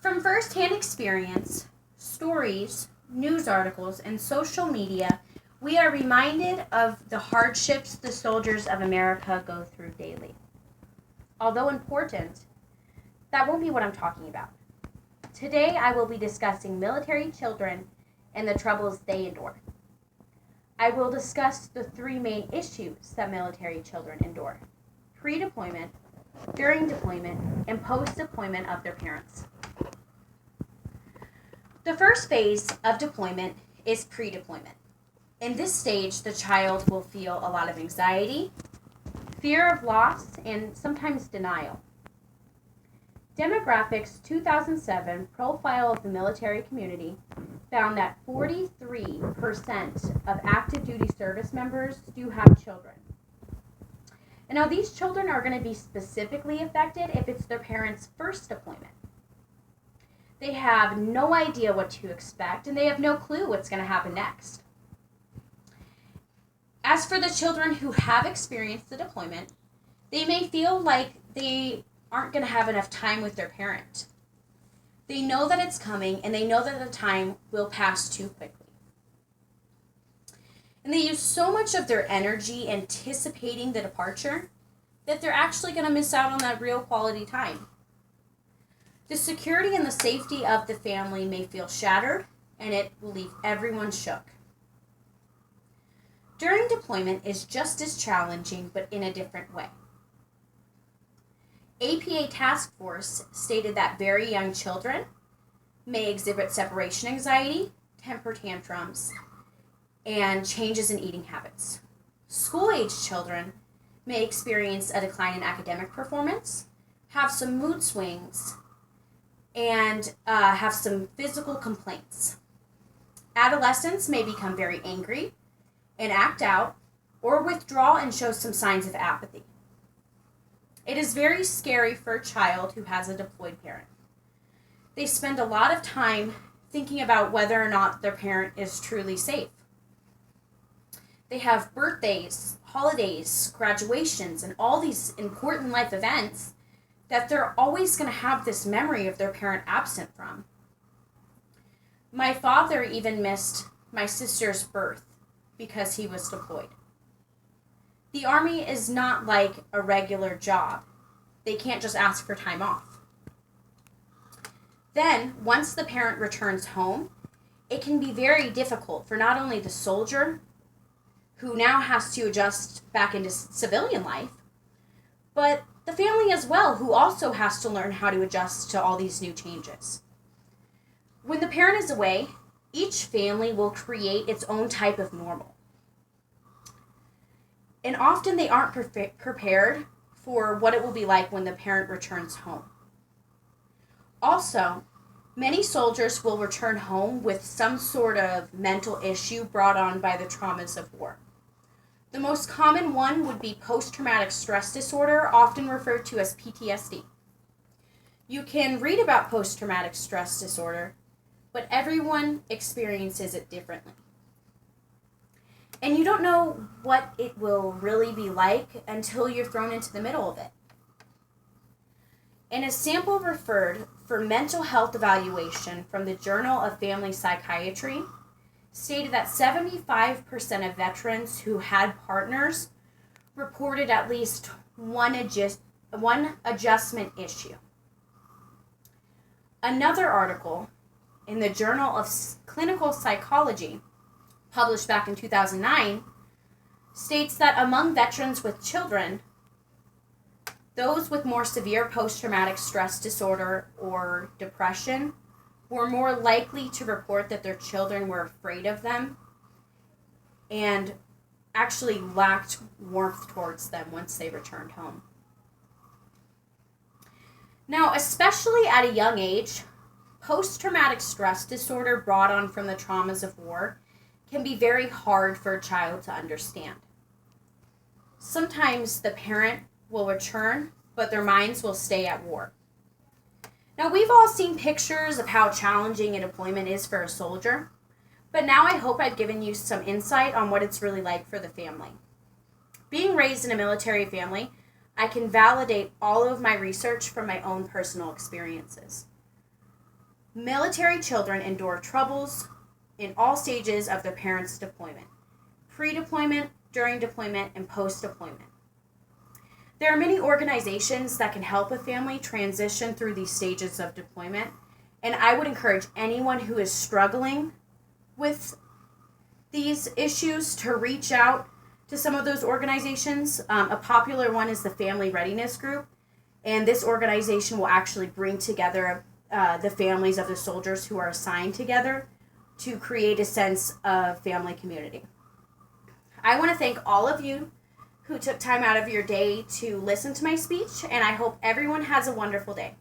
From firsthand experience, stories, news articles, and social media, we are reminded of the hardships the soldiers of America go through daily. Although important, that won't be what I'm talking about. Today, I will be discussing military children and the troubles they endure. I will discuss the three main issues that military children endure: pre-deployment, during deployment, and post-deployment of their parents. The first phase of deployment is pre-deployment. In this stage, the child will feel a lot of anxiety, fear of loss, and sometimes denial. Demographics 2007 profile of the military community found that 43% of active duty service members do have children. And now these children are going to be specifically affected if it's their parents' first deployment. They have no idea what to expect, and they have no clue what's going to happen next. As for the children who have experienced the deployment, they may feel like they aren't going to have enough time with their parent. They know that it's coming, and they know that the time will pass too quickly. And they use so much of their energy anticipating the departure that they're actually going to miss out on that real quality time. The security and the safety of the family may feel shattered, and it will leave everyone shook. During deployment is just as challenging, but in a different way. APA Task Force stated that very young children may exhibit separation anxiety, temper tantrums, and changes in eating habits. School-age children may experience a decline in academic performance, have some mood swings, and have some physical complaints. Adolescents may become very angry and act out, or withdraw and show some signs of apathy. It is very scary for a child who has a deployed parent. They spend a lot of time thinking about whether or not their parent is truly safe. They have birthdays, holidays, graduations, and all these important life events that they're always going to have this memory of their parent absent from. My father even missed my sister's birth because he was deployed. The Army is not like a regular job. They can't just ask for time off. Then, once the parent returns home, it can be very difficult for not only the soldier, who now has to adjust back into civilian life, but the family as well, who also has to learn how to adjust to all these new changes. When the parent is away, each family will create its own type of normal. And often they aren't prepared for what it will be like when the parent returns home. Also, many soldiers will return home with some sort of mental issue brought on by the traumas of war. The most common one would be post-traumatic stress disorder, often referred to as PTSD. You can read about post-traumatic stress disorder, but everyone experiences it differently. And you don't know what it will really be like until you're thrown into the middle of it. In a sample referred for mental health evaluation from the Journal of Family Psychiatry, stated that 75% of veterans who had partners reported at least one adjustment issue. Another article in the Journal of Clinical Psychology, published back in 2009, states that among veterans with children, those with more severe post-traumatic stress disorder or depression were more likely to report that their children were afraid of them and actually lacked warmth towards them once they returned home. Now, especially at a young age, post-traumatic stress disorder brought on from the traumas of war can be very hard for a child to understand. Sometimes the parent will return, but their minds will stay at war. Now, we've all seen pictures of how challenging a deployment is for a soldier, but now I hope I've given you some insight on what it's really like for the family. Being raised in a military family, I can validate all of my research from my own personal experiences. Military children endure troubles in all stages of their parents' deployment, pre-deployment, during deployment, and post-deployment. There are many organizations that can help a family transition through these stages of deployment, and I would encourage anyone who is struggling with these issues to reach out to some of those organizations. A popular one is the Family Readiness Group, and this organization will actually bring together the families of the soldiers who are assigned together to create a sense of family community. I want to thank all of you who took time out of your day to listen to my speech, and I hope everyone has a wonderful day.